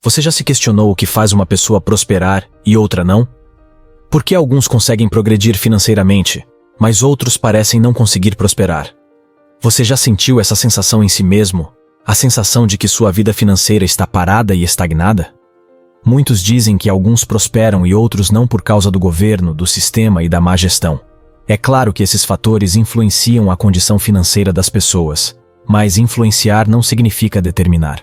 Você já se questionou o que faz uma pessoa prosperar e outra não? Por que alguns conseguem progredir financeiramente, mas outros parecem não conseguir prosperar? Você já sentiu essa sensação em si mesmo? A sensação de que sua vida financeira está parada e estagnada? Muitos dizem que alguns prosperam e outros não por causa do governo, do sistema e da má gestão. É claro que esses fatores influenciam a condição financeira das pessoas, mas influenciar não significa determinar.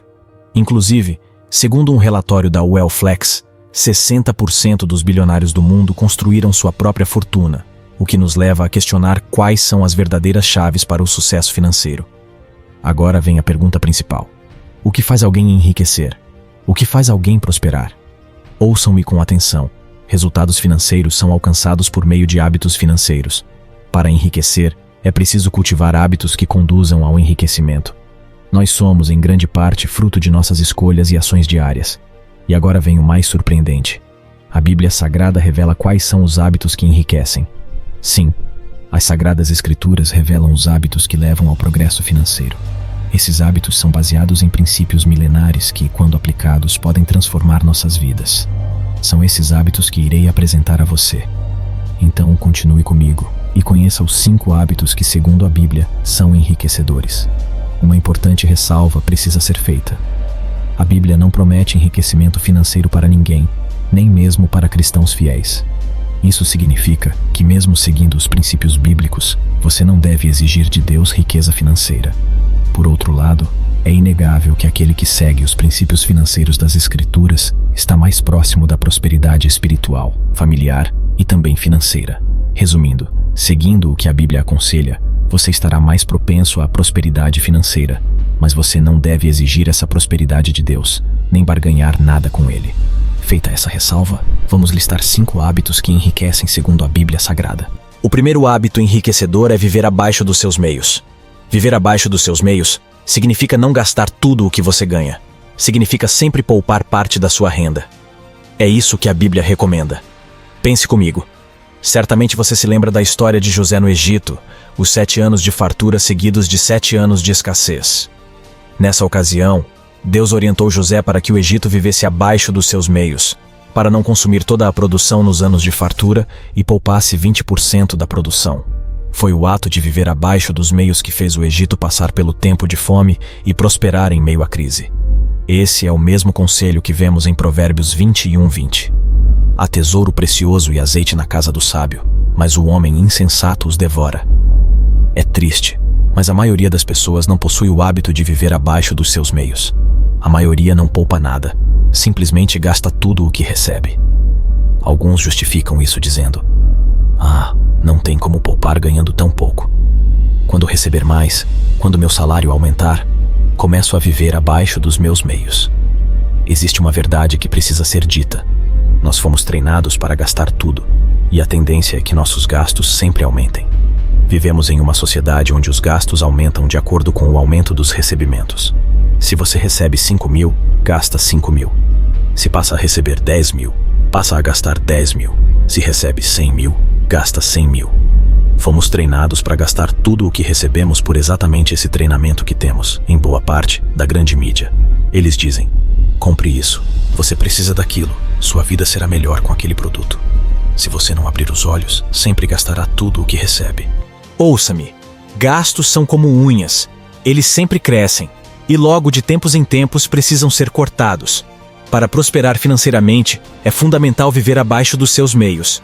Inclusive, segundo um relatório da Wellflex, 60% dos bilionários do mundo construíram sua própria fortuna, o que nos leva a questionar quais são as verdadeiras chaves para o sucesso financeiro. Agora vem a pergunta principal. O que faz alguém enriquecer? O que faz alguém prosperar? Ouçam-me com atenção. Resultados financeiros são alcançados por meio de hábitos financeiros. Para enriquecer, é preciso cultivar hábitos que conduzam ao enriquecimento. Nós somos, em grande parte, fruto de nossas escolhas e ações diárias. E agora vem o mais surpreendente. A Bíblia Sagrada revela quais são os hábitos que enriquecem. Sim, as Sagradas Escrituras revelam os hábitos que levam ao progresso financeiro. Esses hábitos são baseados em princípios milenares que, quando aplicados, podem transformar nossas vidas. São esses hábitos que irei apresentar a você. Então, continue comigo e conheça os 5 hábitos que, segundo a Bíblia, são enriquecedores. Uma importante ressalva precisa ser feita. A Bíblia não promete enriquecimento financeiro para ninguém, nem mesmo para cristãos fiéis. Isso significa que, mesmo seguindo os princípios bíblicos, você não deve exigir de Deus riqueza financeira. Por outro lado, é inegável que aquele que segue os princípios financeiros das Escrituras está mais próximo da prosperidade espiritual, familiar e também financeira. Resumindo, seguindo o que a Bíblia aconselha, você estará mais propenso à prosperidade financeira, mas você não deve exigir essa prosperidade de Deus, nem barganhar nada com Ele. Feita essa ressalva, vamos listar 5 hábitos que enriquecem segundo a Bíblia Sagrada. O primeiro hábito enriquecedor é viver abaixo dos seus meios. Viver abaixo dos seus meios significa não gastar tudo o que você ganha. Significa sempre poupar parte da sua renda. É isso que a Bíblia recomenda. Pense comigo. Certamente você se lembra da história de José no Egito, os 7 anos de fartura seguidos de 7 anos de escassez. Nessa ocasião, Deus orientou José para que o Egito vivesse abaixo dos seus meios, para não consumir toda a produção nos anos de fartura e poupasse 20% da produção. Foi o ato de viver abaixo dos meios que fez o Egito passar pelo tempo de fome e prosperar em meio à crise. Esse é o mesmo conselho que vemos em Provérbios 21:20. Há tesouro precioso e azeite na casa do sábio, mas o homem insensato os devora. É triste, mas a maioria das pessoas não possui o hábito de viver abaixo dos seus meios. A maioria não poupa nada, simplesmente gasta tudo o que recebe. Alguns justificam isso dizendo: não tem como poupar ganhando tão pouco. Quando receber mais, quando meu salário aumentar, começo a viver abaixo dos meus meios. Existe uma verdade que precisa ser dita. Nós fomos treinados para gastar tudo, e a tendência é que nossos gastos sempre aumentem. Vivemos em uma sociedade onde os gastos aumentam de acordo com o aumento dos recebimentos. Se você recebe 5.000, gasta 5.000. Se passa a receber 10.000, passa a gastar 10.000. Se recebe 100.000, gasta 100.000. Fomos treinados para gastar tudo o que recebemos por exatamente esse treinamento que temos, em boa parte, da grande mídia. Eles dizem: compre isso, você precisa daquilo, sua vida será melhor com aquele produto. Se você não abrir os olhos, sempre gastará tudo o que recebe. Ouça-me, gastos são como unhas, eles sempre crescem, e logo de tempos em tempos precisam ser cortados. Para prosperar financeiramente, é fundamental viver abaixo dos seus meios.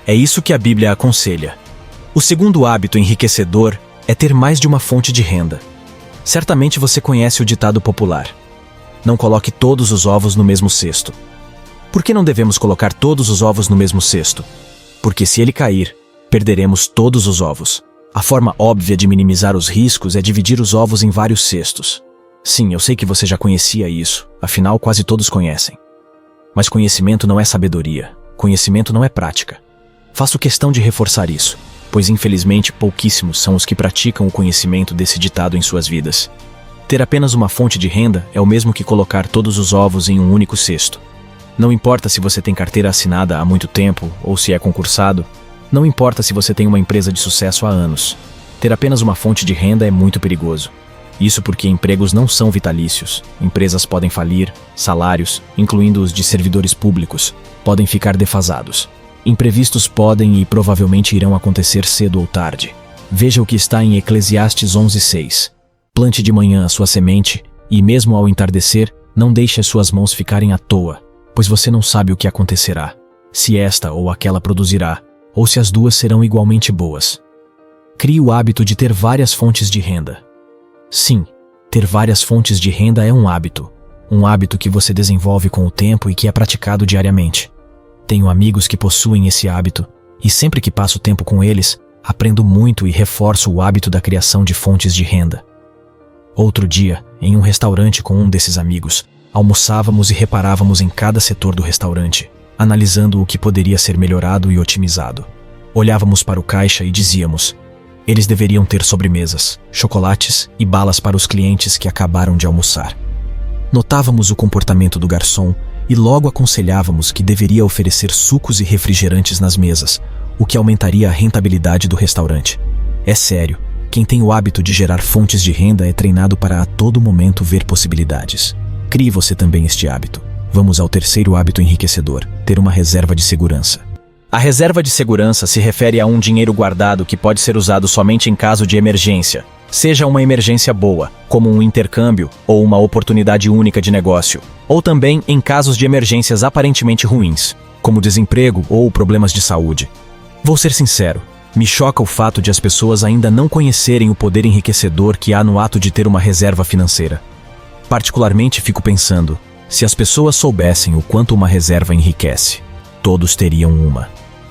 É isso que a Bíblia aconselha. O segundo hábito enriquecedor é ter mais de uma fonte de renda. Certamente você conhece o ditado popular: não coloque todos os ovos no mesmo cesto. Por que não devemos colocar todos os ovos no mesmo cesto? Porque se ele cair, perderemos todos os ovos. A forma óbvia de minimizar os riscos é dividir os ovos em vários cestos. Sim, eu sei que você já conhecia isso, afinal quase todos conhecem. Mas conhecimento não é sabedoria, conhecimento não é prática. Faço questão de reforçar isso, pois infelizmente pouquíssimos são os que praticam o conhecimento desse ditado em suas vidas. Ter apenas uma fonte de renda é o mesmo que colocar todos os ovos em um único cesto. Não importa se você tem carteira assinada há muito tempo ou se é concursado, não importa se você tem uma empresa de sucesso há anos. Ter apenas uma fonte de renda é muito perigoso. Isso porque empregos não são vitalícios. Empresas podem falir, salários, incluindo os de servidores públicos, podem ficar defasados. Imprevistos podem e provavelmente irão acontecer cedo ou tarde. Veja o que está em Eclesiastes 11:6. Plante de manhã a sua semente, e mesmo ao entardecer, não deixe as suas mãos ficarem à toa, pois você não sabe o que acontecerá, se esta ou aquela produzirá, ou se as duas serão igualmente boas. Crie o hábito de ter várias fontes de renda. Sim, ter várias fontes de renda é um hábito que você desenvolve com o tempo e que é praticado diariamente. Tenho amigos que possuem esse hábito, e sempre que passo tempo com eles, aprendo muito e reforço o hábito da criação de fontes de renda. Outro dia, em um restaurante com um desses amigos, almoçávamos e reparávamos em cada setor do restaurante, analisando o que poderia ser melhorado e otimizado. Olhávamos para o caixa e dizíamos: eles deveriam ter sobremesas, chocolates e balas para os clientes que acabaram de almoçar. Notávamos o comportamento do garçom e logo aconselhávamos que deveria oferecer sucos e refrigerantes nas mesas, o que aumentaria a rentabilidade do restaurante. É sério, quem tem o hábito de gerar fontes de renda é treinado para a todo momento ver possibilidades. Crie você também este hábito. Vamos ao terceiro hábito enriquecedor: ter uma reserva de segurança. A reserva de segurança se refere a um dinheiro guardado que pode ser usado somente em caso de emergência, seja uma emergência boa, como um intercâmbio ou uma oportunidade única de negócio, ou também em casos de emergências aparentemente ruins, como desemprego ou problemas de saúde. Vou ser sincero, me choca o fato de as pessoas ainda não conhecerem o poder enriquecedor que há no ato de ter uma reserva financeira. Particularmente fico pensando, se as pessoas soubessem o quanto uma reserva enriquece, todos teriam uma.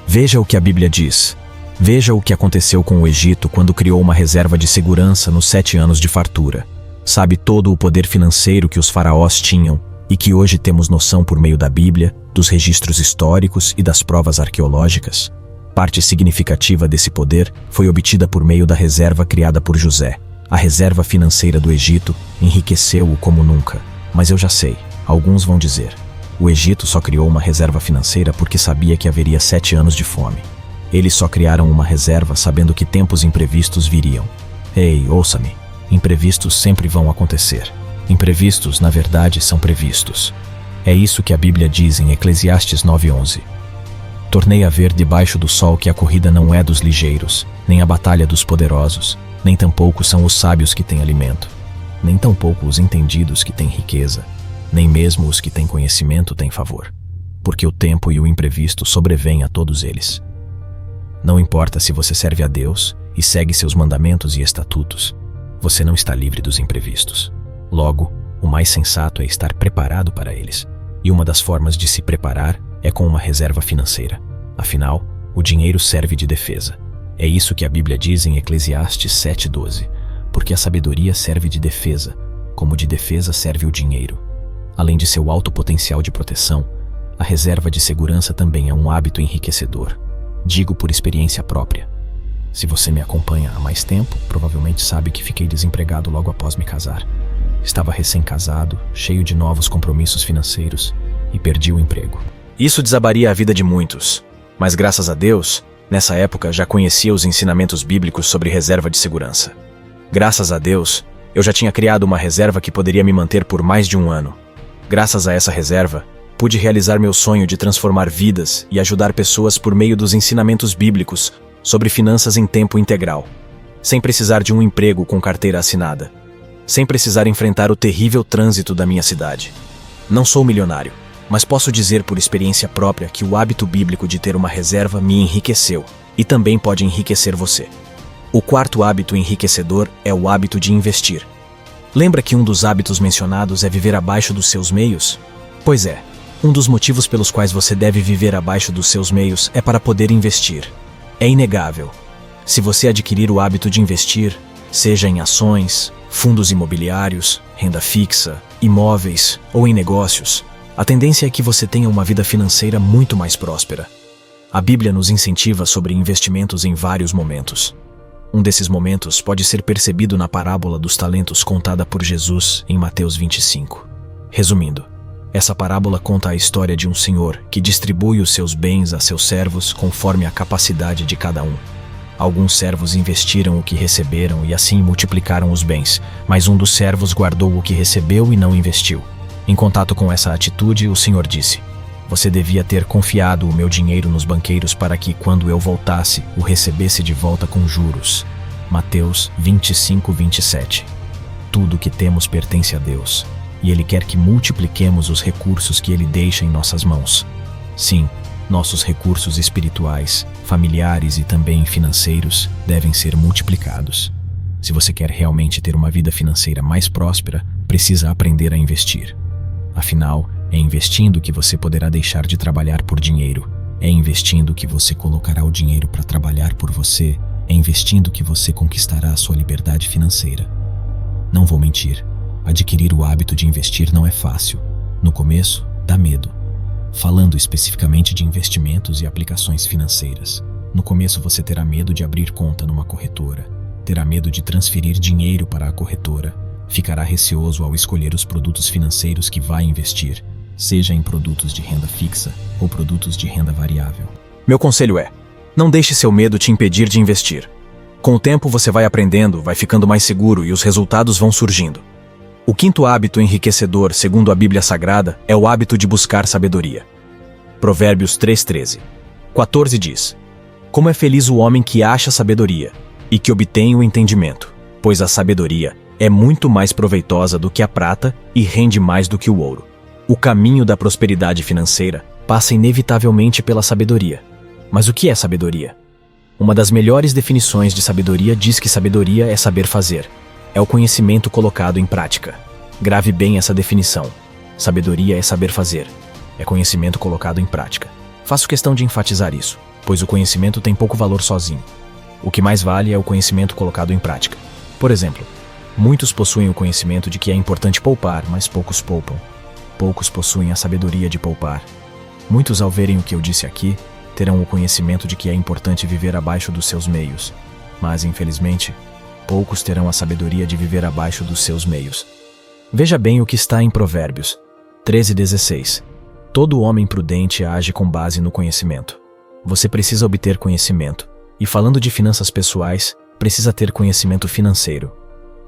Veja o que a Bíblia diz. Veja o que aconteceu com o Egito quando criou uma reserva de segurança nos 7 anos de fartura. Sabe todo o poder financeiro que os faraós tinham e que hoje temos noção por meio da Bíblia, dos registros históricos e das provas arqueológicas? Parte significativa desse poder foi obtida por meio da reserva criada por José. A reserva financeira do Egito enriqueceu-o como nunca. Mas eu já sei, alguns vão dizer: o Egito só criou uma reserva financeira porque sabia que haveria 7 anos de fome. Eles só criaram uma reserva sabendo que tempos imprevistos viriam. Ei, ouça-me, imprevistos sempre vão acontecer. Imprevistos, na verdade, são previstos. É isso que a Bíblia diz em Eclesiastes 9:11. Tornei a ver debaixo do sol que a corrida não é dos ligeiros, nem a batalha dos poderosos, nem tampouco são os sábios que têm alimento, nem tampouco os entendidos que têm riqueza, nem mesmo os que têm conhecimento têm favor, porque o tempo e o imprevisto sobrevêm a todos eles. Não importa se você serve a Deus e segue seus mandamentos e estatutos, você não está livre dos imprevistos. Logo, o mais sensato é estar preparado para eles, e uma das formas de se preparar é com uma reserva financeira. Afinal, o dinheiro serve de defesa. É isso que a Bíblia diz em Eclesiastes 7:12, porque a sabedoria serve de defesa, como de defesa serve o dinheiro. Além de seu alto potencial de proteção, a reserva de segurança também é um hábito enriquecedor. Digo por experiência própria. Se você me acompanha há mais tempo, provavelmente sabe que fiquei desempregado logo após me casar. Estava recém-casado, cheio de novos compromissos financeiros, e perdi o emprego. Isso desabaria a vida de muitos, mas graças a Deus, nessa época já conhecia os ensinamentos bíblicos sobre reserva de segurança. Graças a Deus, eu já tinha criado uma reserva que poderia me manter por mais de um ano. Graças a essa reserva, pude realizar meu sonho de transformar vidas e ajudar pessoas por meio dos ensinamentos bíblicos sobre finanças em tempo integral, sem precisar de um emprego com carteira assinada, sem precisar enfrentar o terrível trânsito da minha cidade. Não sou milionário, mas posso dizer por experiência própria que o hábito bíblico de ter uma reserva me enriqueceu e também pode enriquecer você. O quarto hábito enriquecedor é o hábito de investir. Lembra que um dos hábitos mencionados é viver abaixo dos seus meios? Pois é, um dos motivos pelos quais você deve viver abaixo dos seus meios é para poder investir. É inegável. Se você adquirir o hábito de investir, seja em ações, fundos imobiliários, renda fixa, imóveis ou em negócios, a tendência é que você tenha uma vida financeira muito mais próspera. A Bíblia nos incentiva sobre investimentos em vários momentos. Um desses momentos pode ser percebido na parábola dos talentos contada por Jesus em Mateus 25. Resumindo, essa parábola conta a história de um senhor que distribui os seus bens a seus servos conforme a capacidade de cada um. Alguns servos investiram o que receberam e assim multiplicaram os bens, mas um dos servos guardou o que recebeu e não investiu. Em contato com essa atitude, o Senhor disse: Você devia ter confiado o meu dinheiro nos banqueiros para que, quando eu voltasse, o recebesse de volta com juros. Mateus 25:27. Tudo o que temos pertence a Deus, e Ele quer que multipliquemos os recursos que Ele deixa em nossas mãos. Sim, nossos recursos espirituais, familiares e também financeiros devem ser multiplicados. Se você quer realmente ter uma vida financeira mais próspera, precisa aprender a investir. Afinal, é investindo que você poderá deixar de trabalhar por dinheiro. É investindo que você colocará o dinheiro para trabalhar por você. É investindo que você conquistará a sua liberdade financeira. Não vou mentir, adquirir o hábito de investir não é fácil. No começo, dá medo. Falando especificamente de investimentos e aplicações financeiras, no começo você terá medo de abrir conta numa corretora, terá medo de transferir dinheiro para a corretora, ficará receoso ao escolher os produtos financeiros que vai investir, seja em produtos de renda fixa ou produtos de renda variável. Meu conselho é: não deixe seu medo te impedir de investir. Com o tempo você vai aprendendo, vai ficando mais seguro e os resultados vão surgindo. O quinto hábito enriquecedor, segundo a Bíblia Sagrada, é o hábito de buscar sabedoria. Provérbios 3:13. 14 diz: Como é feliz o homem que acha sabedoria e que obtém o entendimento, pois a sabedoria é muito mais proveitosa do que a prata e rende mais do que o ouro. O caminho da prosperidade financeira passa inevitavelmente pela sabedoria. Mas o que é sabedoria? Uma das melhores definições de sabedoria diz que sabedoria é saber fazer. É o conhecimento colocado em prática. Grave bem essa definição. Sabedoria é saber fazer. É conhecimento colocado em prática. Faço questão de enfatizar isso, pois o conhecimento tem pouco valor sozinho. O que mais vale é o conhecimento colocado em prática. Por exemplo, muitos possuem o conhecimento de que é importante poupar, mas poucos poupam. Poucos possuem a sabedoria de poupar. Muitos, ao verem o que eu disse aqui, terão o conhecimento de que é importante viver abaixo dos seus meios. Mas, infelizmente, poucos terão a sabedoria de viver abaixo dos seus meios. Veja bem o que está em Provérbios 13:16. Todo homem prudente age com base no conhecimento. Você precisa obter conhecimento. E falando de finanças pessoais, precisa ter conhecimento financeiro.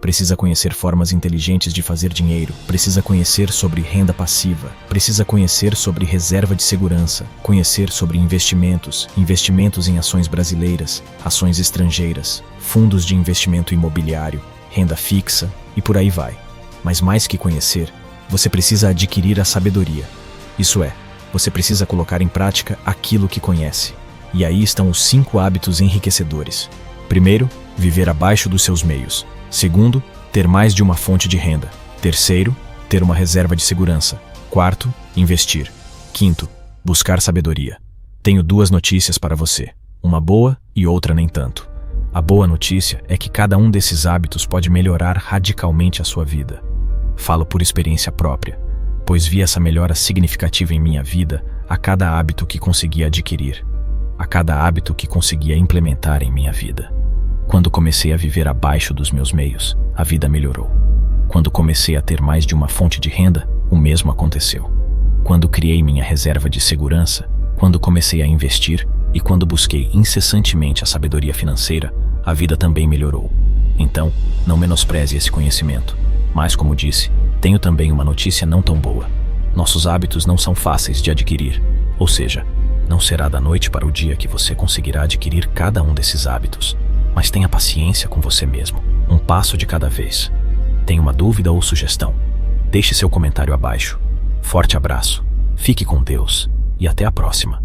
Precisa conhecer formas inteligentes de fazer dinheiro, precisa conhecer sobre renda passiva, precisa conhecer sobre reserva de segurança, conhecer sobre investimentos, investimentos em ações brasileiras, ações estrangeiras, fundos de investimento imobiliário, renda fixa e por aí vai. Mas mais que conhecer, você precisa adquirir a sabedoria. Isso é, você precisa colocar em prática aquilo que conhece. E aí estão os 5 hábitos enriquecedores. Primeiro, viver abaixo dos seus meios. Segundo, ter mais de uma fonte de renda. Terceiro, ter uma reserva de segurança. Quarto, investir. Quinto, buscar sabedoria. Tenho 2 notícias para você, uma boa e outra nem tanto. A boa notícia é que cada um desses hábitos pode melhorar radicalmente a sua vida. Falo por experiência própria, pois vi essa melhora significativa em minha vida a cada hábito que consegui adquirir, a cada hábito que conseguia implementar em minha vida. Quando comecei a viver abaixo dos meus meios, a vida melhorou. Quando comecei a ter mais de uma fonte de renda, o mesmo aconteceu. Quando criei minha reserva de segurança, quando comecei a investir e quando busquei incessantemente a sabedoria financeira, a vida também melhorou. Então, não menospreze esse conhecimento. Mas, como disse, tenho também uma notícia não tão boa. Nossos hábitos não são fáceis de adquirir. Ou seja, não será da noite para o dia que você conseguirá adquirir cada um desses hábitos. Mas tenha paciência com você mesmo, um passo de cada vez. Tem uma dúvida ou sugestão? Deixe seu comentário abaixo. Forte abraço, fique com Deus e até a próxima.